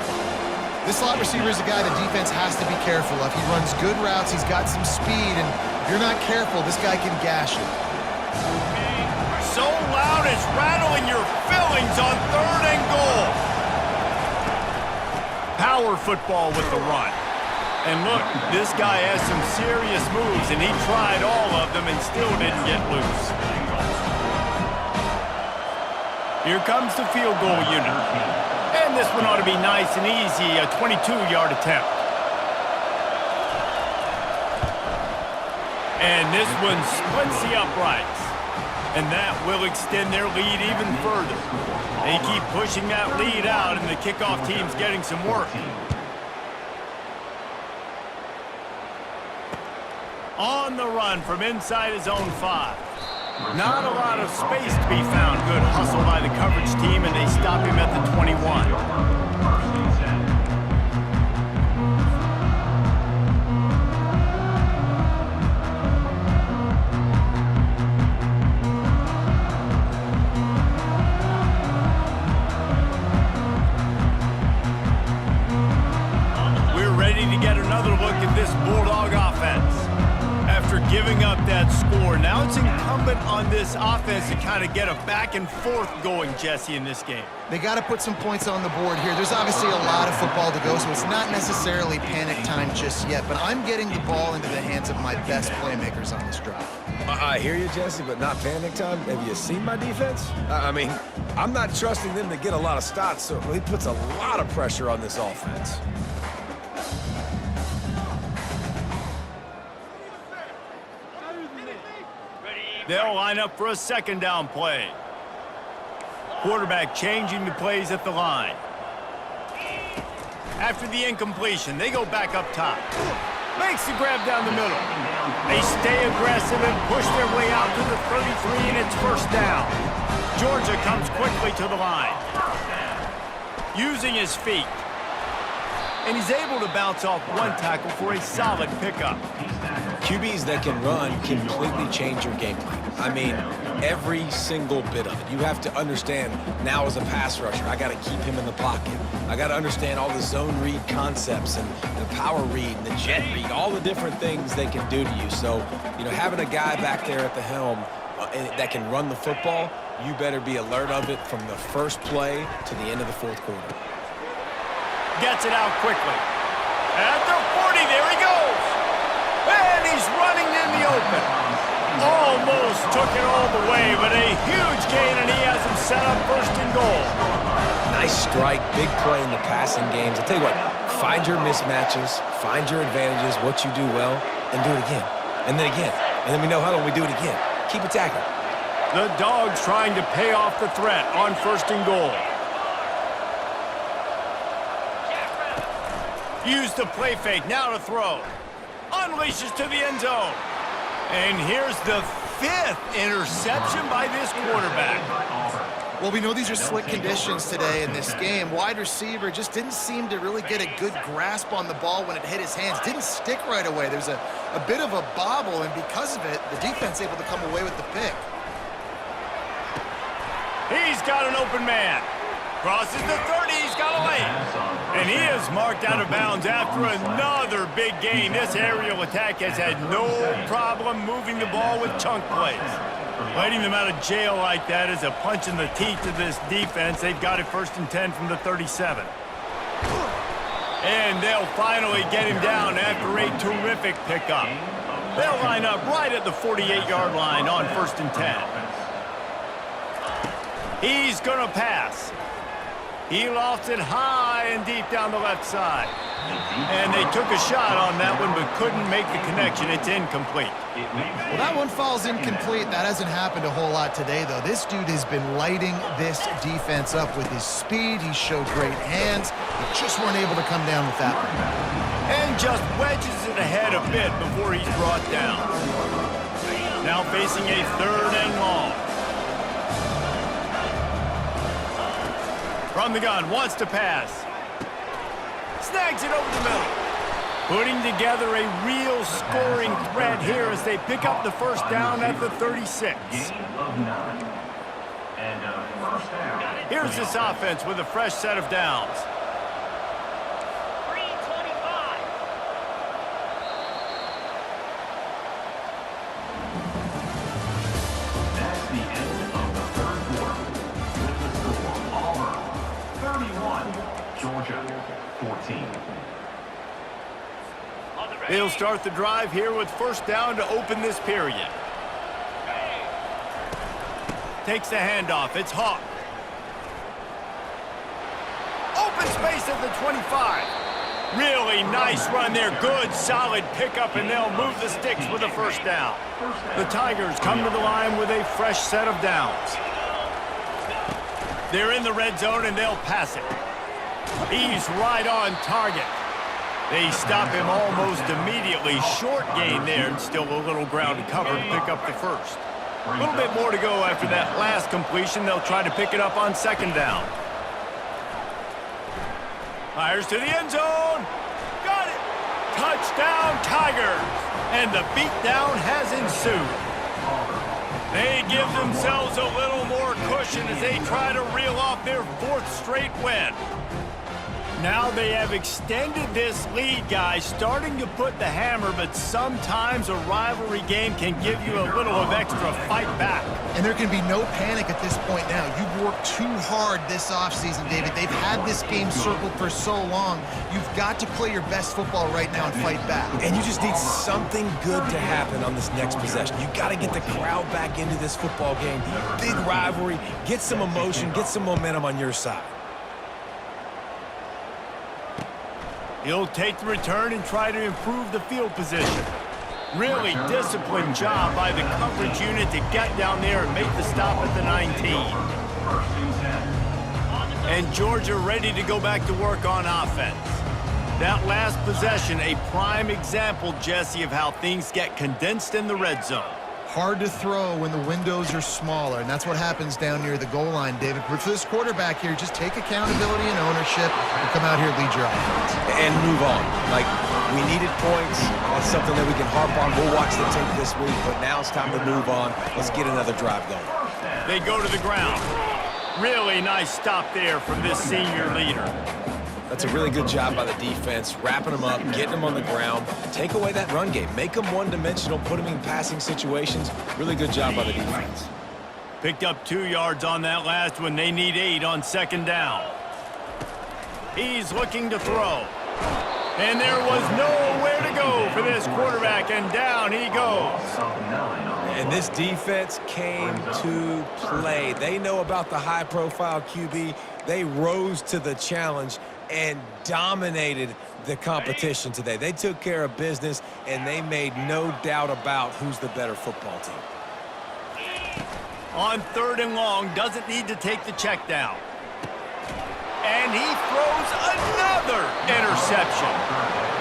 This slot receiver is a guy the defense has to be careful of. He runs good routes. He's got some speed, and if you're not careful, this guy can gash you. So loud it's rattling your fillings on 3rd and goal. Power football with the run. And look, this guy has some serious moves, and he tried all of them and still didn't get loose. Here comes the field goal unit. And this one ought to be nice and easy, a 22-yard attempt. And this one splits the uprights. And that will extend their lead even further. They keep pushing that lead out, and the kickoff team's getting some work. On the run from inside his own 5. Not a lot of space to be found. Good hustle by the coverage team, and they stop him at the 21. Giving up that score. Now it's incumbent on this offense to kind of get a back and forth going, Jesse, in this game. They got to put some points on the board here. There's obviously a lot of football to go, so it's not necessarily panic time just yet, but I'm getting the ball into the hands of my best playmakers on this drive. I hear you, Jesse, but not panic time. Have you seen my defense? I mean, I'm not trusting them to get a lot of stops, so he puts a lot of pressure on this offense. They'll line up for a 2nd down play. Quarterback changing the plays at the line. After the incompletion, they go back up top. Makes the grab down the middle. They stay aggressive and push their way out to the 33, and it's 1st down. Georgia comes quickly to the line. Using his feet. and he's able to bounce off one tackle for a solid pickup. QBs that can run completely change your game plan. I mean, every single bit of it. You have to understand now as a pass rusher, I got to keep him in the pocket. I got to understand all the zone read concepts and the power read and the jet read, all the different things they can do to you. So, you know, having a guy back there at the helm that can run the football, you better be alert of it from the first play to the end of the fourth quarter. Gets it out quickly. At the 40, there he goes. And he's running in the open. Almost took it all the way, but a huge gain, and he has him set up first and goal. Nice strike, big play in the passing games. I'll tell you what, find your mismatches, find your advantages, what you do well, and do it again. And then again. And then we know how long we do it again. Keep attacking. The Dogs trying to pay off the threat on first and goal. Use the play fake, now to throw. Unleashes to the end zone. And here's the 5th interception by this quarterback. Well, we know these are slick conditions today in this game. Wide receiver just didn't seem to really get a good grasp on the ball when it hit his hands. Didn't stick right away. There's a bit of a bobble, and because of it, the defense able to come away with the pick. He's got an open man. Crosses the 30, he's got a lane. And he is marked out of bounds after another big gain. This aerial attack has had no problem moving the ball with chunk plays. Letting them out of jail like that is a punch in the teeth to this defense. They've got it first and 10 from the 37. And they'll finally get him down after a terrific pickup. They'll line up right at the 48-yard line on first and 10. He's going to pass. He lofts it high and deep down the left side. And they took a shot on that one but couldn't make the connection. It's incomplete. Well, that one falls incomplete. That hasn't happened a whole lot today, though. This dude has been lighting this defense up with his speed. He showed great hands. They just weren't able to come down with that one. And just wedges it ahead a bit before he's brought down. Now facing a 3rd and long. From the gun, wants to pass. Snags it over the middle. Putting together a real scoring threat here as they pick up the first down at the 36. Here's this offense with a fresh set of downs. 3:25. That's the end of the third quarter. With the score, Auburn 31, Georgia 14. They'll start the drive here with first down to open this period. Takes the handoff. It's Hawk. Open space at the 25. Really nice run there. Good, solid pickup, and they'll move the sticks with a first down. The Tigers come to the line with a fresh set of downs. They're in the red zone, and they'll pass it. He's right on target. They stop him almost immediately. Short gain there, and still a little ground to cover to pick up the first. A little bit more to go after that last completion. They'll try to pick it up on second down. Fires to the end zone. Got it. Touchdown, Tigers. And the beatdown has ensued. They give themselves a little more cushion as they try to reel off their 4th straight win. Now they have extended this lead, guys, starting to put the hammer, but sometimes a rivalry game can give you a little of extra fight back. And there can be no panic at this point now. You've worked too hard this offseason, David. They've had this game circled for so long. You've got to play your best football right now and fight back. And you just need something good to happen on this next possession. You got to get the crowd back into this football game. Big rivalry. Get some emotion. Get some momentum on your side. He'll take the return and try to improve the field position. Really disciplined job by the coverage unit to get down there and make the stop at the 19. And Georgia ready to go back to work on offense. That last possession, a prime example, Jesse, of how things get condensed in the red zone. hard to throw when the windows are smaller, and that's what happens down near the goal line, David. But for this quarterback here, just take accountability and ownership and come out here and lead your offense. And move on. Like, we needed points. That's something that we can harp on. We'll watch the tape this week, but now it's time to move on. Let's get another drive going. They go to the ground. Really nice stop there from this senior leader. That's a really good job by the defense, wrapping them up, getting them on the ground. Take away that run game. Make them one-dimensional, put them in passing situations. Really good job by the defense. Picked up 2 yards on that last one. They need 8 on second down. He's looking to throw. And there was nowhere to go for this quarterback, and down he goes. And this defense came to play. They know about the high-profile QB. They rose to the challenge and dominated the competition today. They took care of business, and they made no doubt about who's the better football team. On 3rd and long, doesn't need to take the check down. And he throws another interception.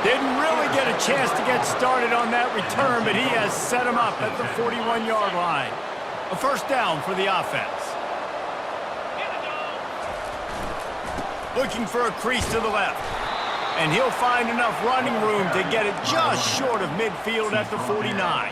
Didn't really get a chance to get started on that return, but he has set him up at the 41-yard line. A first down for the offense. Looking for a crease to the left. And he'll find enough running room to get it just short of midfield at the 49.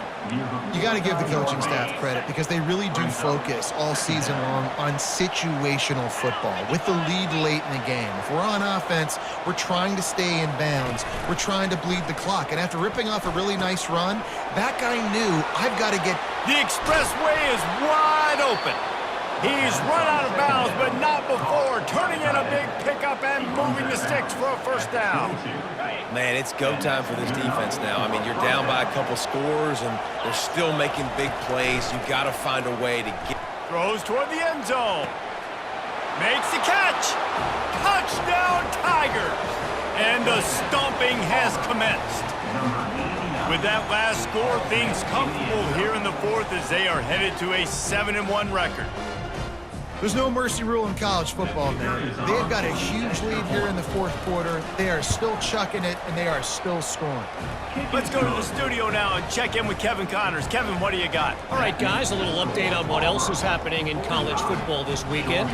You got to give the coaching staff credit because they really do focus all season long on situational football with the lead late in the game. If we're on offense, we're trying to stay in bounds. We're trying to bleed the clock. And after ripping off a really nice run, that guy knew, I've got to get... The expressway is wide open. He's run out of bounds, but not before turning in a big pickup and moving the sticks for a first down. Man, it's go time for this defense now. I mean, you're down by a couple scores, and they're still making big plays. You've got to find a way to get... Throws toward the end zone. Makes the catch. Touchdown, Tigers. And the stomping has commenced. With that last score, things comfortable here in the 4th as they are headed to a 7-1 record. There's no mercy rule in college football, man. They've got a huge lead here in the 4th quarter. They are still chucking it, and they are still scoring. Let's go to the studio now and check in with Kevin Connors. Kevin, what do you got? All right, guys, a little update on what else is happening in college football this weekend.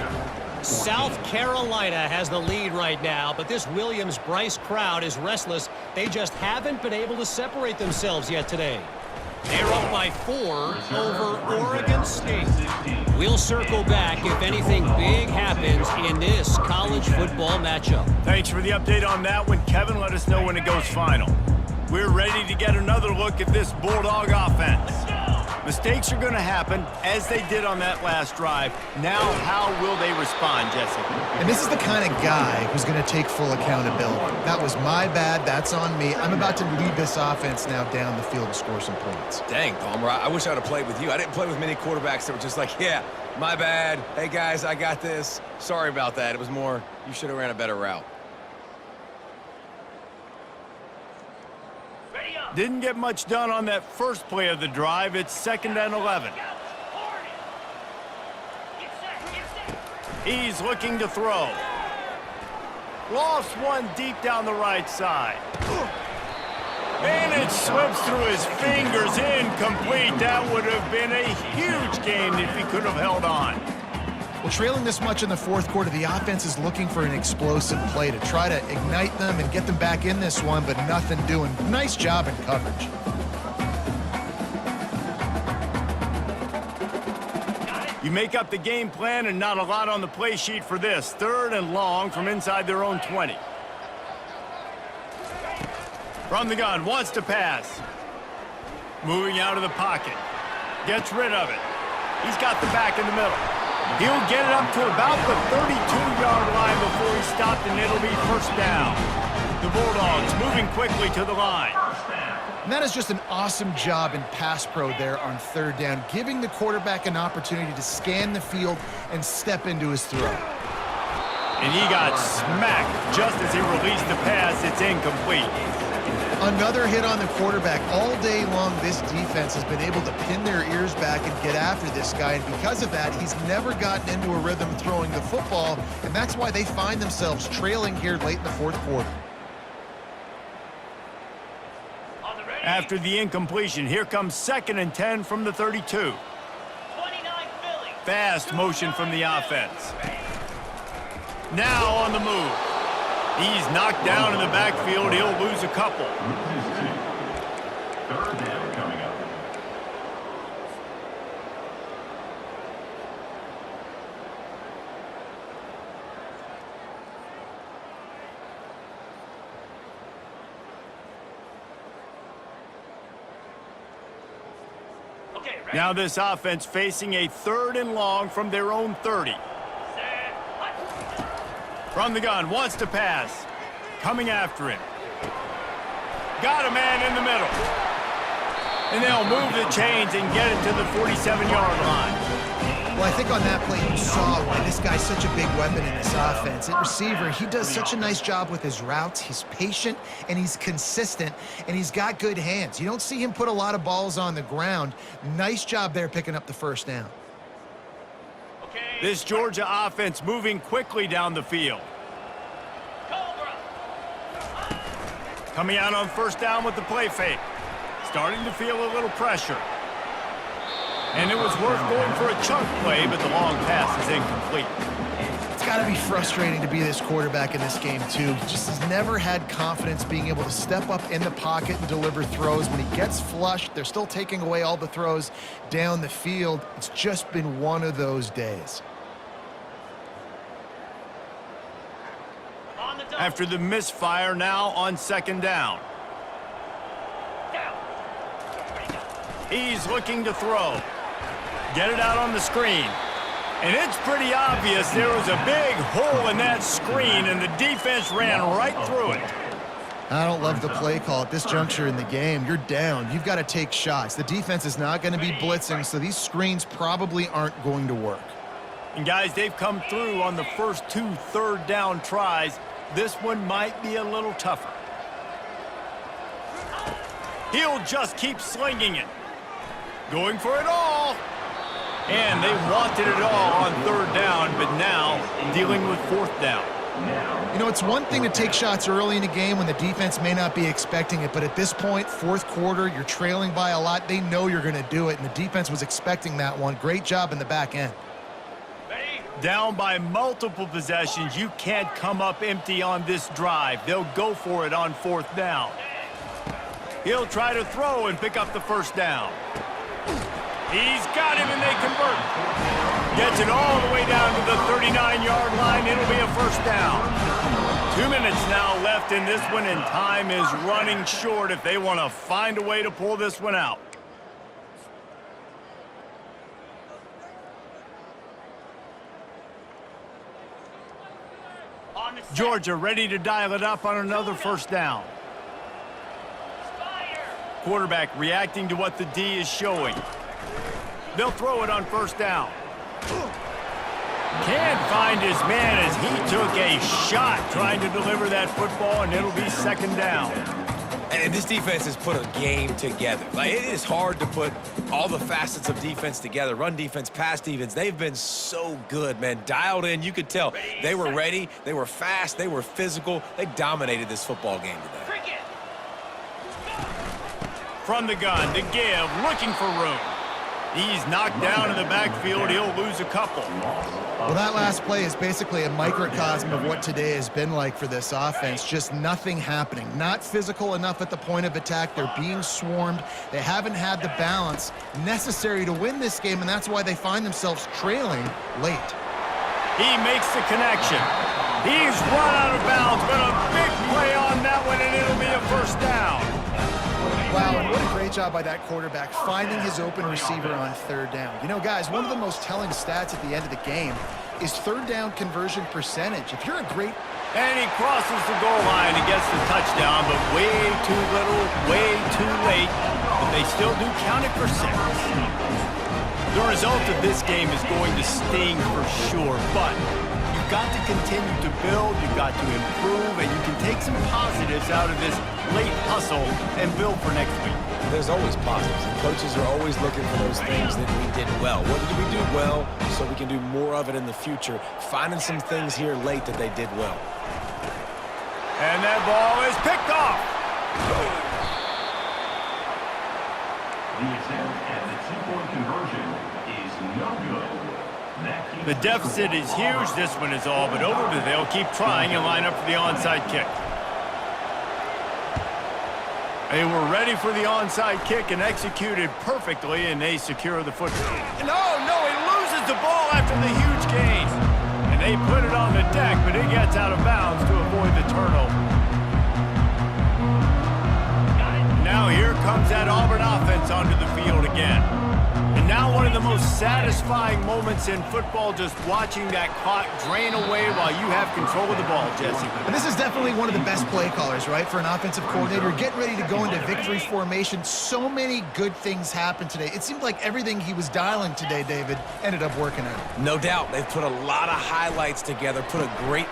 South Carolina has the lead right now, but this Williams-Bryce crowd is restless. They just haven't been able to separate themselves yet today. They're up by 4 over Oregon State. We'll circle back if anything big happens in this college football matchup. Thanks for the update on that one, Kevin. Let us know when it goes final. We're ready to get another look at this Bulldog offense. Mistakes are going to happen, as they did on that last drive. Now, how will they respond, Jesse? And this is the kind of guy who's going to take full accountability. That was my bad. That's on me. I'm about to lead this offense now down the field and score some points. Dang, Palmer, I wish I would have played with you. I didn't play with many quarterbacks that were just like, yeah, my bad. Hey, guys, I got this. Sorry about that. It was more, you should have ran a better route. Didn't get much done on that first play of the drive. It's 2nd and 11. He's looking to throw. Lost one deep down the right side. And it slips through his fingers, incomplete. That would have been a huge gain if he could have held on. Well, trailing this much in the 4th quarter, the offense is looking for an explosive play to try to ignite them and get them back in this one, but nothing doing. Nice job in coverage. You make up the game plan and not a lot on the play sheet for this. 3rd and long from inside their own 20. From the gun, wants to pass. Moving out of the pocket. Gets rid of it. He's got the back in the middle. He'll get it up to about the 32-yard line before he stopped, and it'll be first down. The Bulldogs moving quickly to the line. And that is just an awesome job in pass pro there on 3rd down, giving the quarterback an opportunity to scan the field and step into his throw. And he got smacked just as he released the pass. It's incomplete. Another hit on the quarterback. All day long, this defense has been able to pin their ears back and get after this guy, and because of that, he's never gotten into a rhythm throwing the football, and that's why they find themselves trailing here late in the 4th quarter. After the incompletion, here comes 2nd and 10 from the 32. 29 Philly. Fast motion from the offense. Now on the move. He's knocked down in the backfield. He'll lose a couple. Third down coming up. Okay, ready? Now this offense facing a 3rd and long from their own 30. Set. Hut. From the gun, wants to pass. Coming after him. Got a man in the middle. And they'll move the chains and get it to the 47-yard line. Well, I think on that play you saw why this guy's such a big weapon in this offense. At receiver, he does such a nice job with his routes. He's patient, and he's consistent, and he's got good hands. You don't see him put a lot of balls on the ground. Nice job there picking up the first down. Okay. This Georgia offense moving quickly down the field. Cobra. Coming out on 1st down with the play fake. Starting to feel a little pressure. And it was worth going for a chunk play, but the long pass is incomplete. It's got to be frustrating to be this quarterback in this game, too. He just has never had confidence being able to step up in the pocket and deliver throws. When he gets flushed, they're still taking away all the throws down the field. It's just been one of those days. On the double. After the misfire, now on 2nd down. Down. Ready, go. He's looking to throw. Get it out on the screen. And it's pretty obvious there was a big hole in that screen, and the defense ran right through it. I don't love the play call at this juncture in the game. You're down. You've got to take shots. The defense is not going to be blitzing, so these screens probably aren't going to work. And guys, they've come through on the first 2 3rd down tries. This one might be a little tougher. He'll just keep slinging it. Going for it all. And they wanted it all on 3rd down, but now dealing with 4th down. You know, it's one thing to take shots early in a game when the defense may not be expecting it, but at this point, 4th quarter, you're trailing by a lot. They know you're going to do it, and the defense was expecting that one. Great job in the back end. Ready? Down by multiple possessions, you can't come up empty on this drive. They'll go for it on 4th down. He'll try to throw and pick up the 1st down. He's got him, and they convert. Gets it all the way down to the 39-yard line. It'll be a 1st down. 2 minutes now left in this one, and time is running short if they want to find a way to pull this one out. On the set. Georgia ready to dial it up on another 1st down. Fire. Quarterback reacting to what the D is showing. They'll throw it on 1st down. Can't find his man as he took a shot trying to deliver that football, and it'll be 2nd down. And this defense has put a game together. Like, it is hard to put all the facets of defense together. Run defense, pass defense. They've been so good, man. Dialed in. You could tell they were ready. They were fast. They were physical. They dominated this football game today. Cricket. From the gun, to give, looking for room. He's knocked down in the backfield. He'll lose a couple. Well, that last play is basically a microcosm of what today has been like for this offense. Just nothing happening. Not physical enough at the point of attack. They're being swarmed. They haven't had the balance necessary to win this game, and that's why they find themselves trailing late. He makes the connection. He's run out of bounds, but a big play on that one, and it'll be a 1st down. Wow, and what a great job by that quarterback finding his open receiver on 3rd down. You know, guys, one of the most telling stats at the end of the game is 3rd down conversion percentage. If you're a great... And he crosses the goal line and gets the touchdown, but way too little, way too late. But they still do count it for 6. The result of this game is going to sting for sure, but you've got to continue to build, you've got to improve, and you can take some positives out of this late hustle and build for next week. There's always positives, and coaches are always looking for those things that we did well. What did we do well so we can do more of it in the future? Finding some things here late that they did well. And that ball is picked off. The deficit is huge. This one is all but over, but they'll keep trying and line up for the onside kick. They were ready for the onside kick and executed perfectly, and they secure the football. No, he loses the ball after the huge gain. And they put it on the deck, but it gets out of bounds to avoid the turnover. Now here comes that Auburn offense onto the field again. And now one of the most satisfying moments in football, just watching that clock drain away while you have control of the ball, Jesse. And this is definitely one of the best play callers, right, for an offensive coordinator. Getting ready to go into victory formation. So many good things happened today. It seemed like everything he was dialing today, David, ended up working out. No doubt. They've put a lot of highlights together, put a great...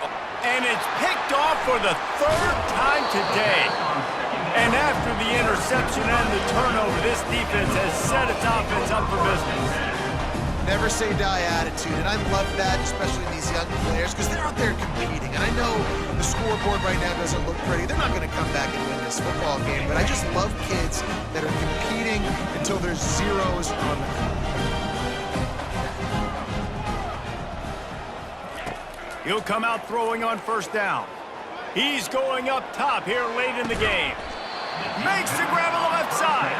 And it's picked off for the third time today. And after the interception and the turnover, this defense has set its offense up for business. Never say die attitude, and I love that, especially in these young players, because they're out there competing. And I know the scoreboard right now doesn't look pretty. They're not going to come back and win this football game, but I just love kids that are competing until there's zeros on the clock. He'll come out throwing on first down. He's going up top here late in the game. Makes the grab on the left side.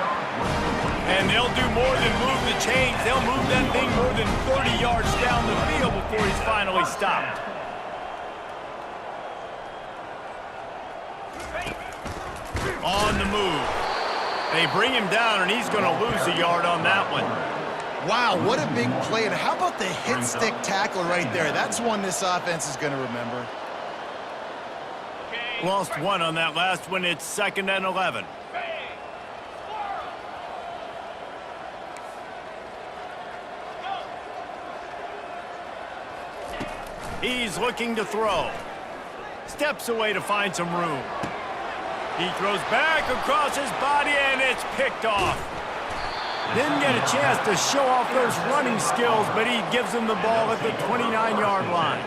And they'll do more than move the chains. They'll move that thing more than 30 yards down the field before he's finally stopped. On the move. They bring him down, and he's going to lose a yard on that one. Wow, what a big play. And how about the hit stick tackle right there? That's one this offense is going to remember. Lost one on that last one. It's 2nd and 11. He's looking to throw. Steps away to find some room. He throws back across his body, and it's picked off. Didn't get a chance to show off those running skills, but he gives them the ball at the 29-yard line.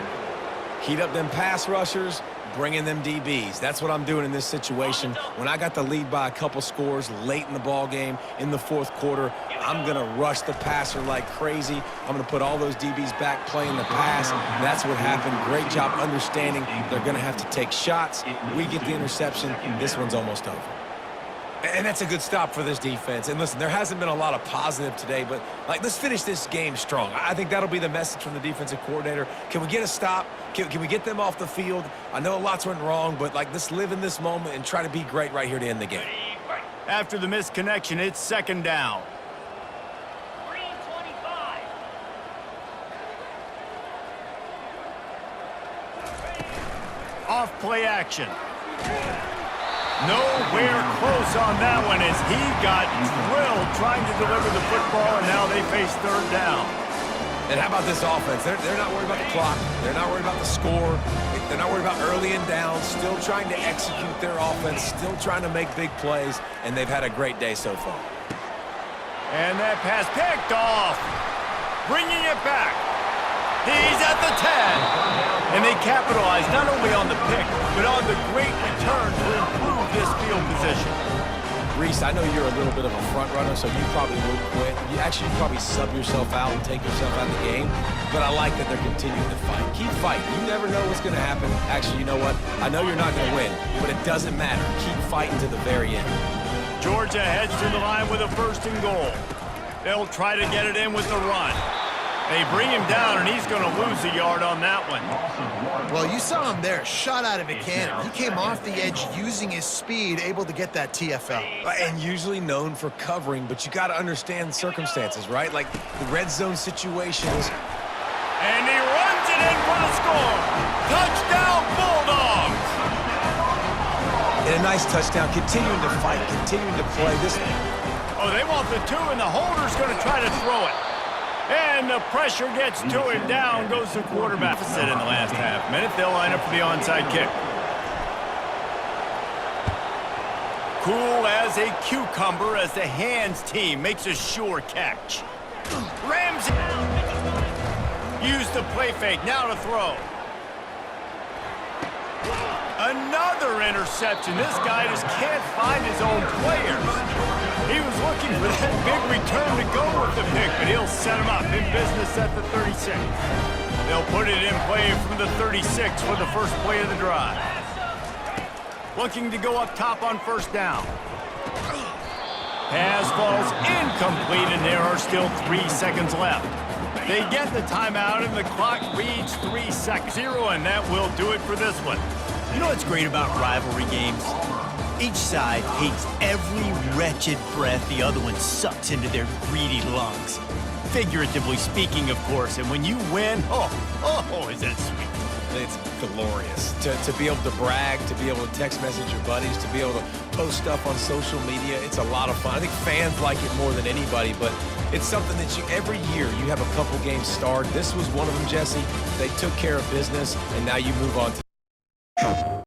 Heat up them pass rushers, bring in them DBs. That's what I'm doing in this situation. When I got the lead by a couple scores late in the ball game, in the fourth quarter, I'm going to rush the passer like crazy. I'm going to put all those DBs back playing the pass. That's what happened. Great job understanding they're going to have to take shots. We get the interception. This one's almost over. And that's a good stop for this defense. And listen, there hasn't been a lot of positive today, but let's finish this game strong. I think that'll be the message from the defensive coordinator. Can we get a stop? Can we get them off the field? I know lots went wrong, but let's live in this moment and try to be great right here to end the game. After the misconnection, it's 2nd down. Off play action. Nowhere close on that one as he got drilled trying to deliver the football, and now they face 3rd down. And how about this offense? They're not worried about the clock. They're not worried about the score. They're not worried about early and down. Still trying to execute their offense. Still trying to make big plays, and they've had a great day so far. And that pass picked off. Bringing it back. He's at the 10. And they capitalize not only on the pick, but on the great return to improve this field position. Reese, I know you're a little bit of a front runner, so you probably would quit. You probably sub yourself out and take yourself out of the game. But I like that they're continuing to fight. Keep fighting. You never know what's going to happen. Actually, you know what? I know you're not going to win, but it doesn't matter. Keep fighting to the very end. Georgia heads to the line with a 1st and goal. They'll try to get it in with the run. They bring him down, and he's going to lose a yard on that one. Well, you saw him there, shot out of a cannon. He came off the edge using his speed, able to get that TFL. And usually known for covering, but you got to understand the circumstances, right? Like the red zone situations. And he runs it in for the score. Touchdown, Bulldogs! And a nice touchdown, continuing to fight, continuing to play. Oh, they want the 2, and the holder's going to try to throw it. And the pressure gets to him. Down goes the quarterback. Deficit in the last half minute. They'll line up for the onside kick. Cool as a cucumber as the hands team makes a sure catch. Ramsey. Use the play fake. Now to throw. Another interception. This guy just can't find his own players. He was looking looking for that big return to go with the pick, but he'll set him up in business at the 36. They'll put it in play from the 36 for the first play of the drive. Looking to go up top on first down. Pass falls incomplete, and there are still 3 seconds left. They get the timeout, and the clock reads 3 seconds. 0, and that will do it for this one. You know what's great about rivalry games? Each side hates every wretched breath the other one sucks into their greedy lungs. Figuratively speaking, of course, and when you win, oh, is that sweet. It's glorious to be able to brag, to be able to text message your buddies, to be able to post stuff on social media. It's a lot of fun. I think fans like it more than anybody, but it's something that every year you have a couple games starred. This was one of them, Jesse. They took care of business, and now you move on to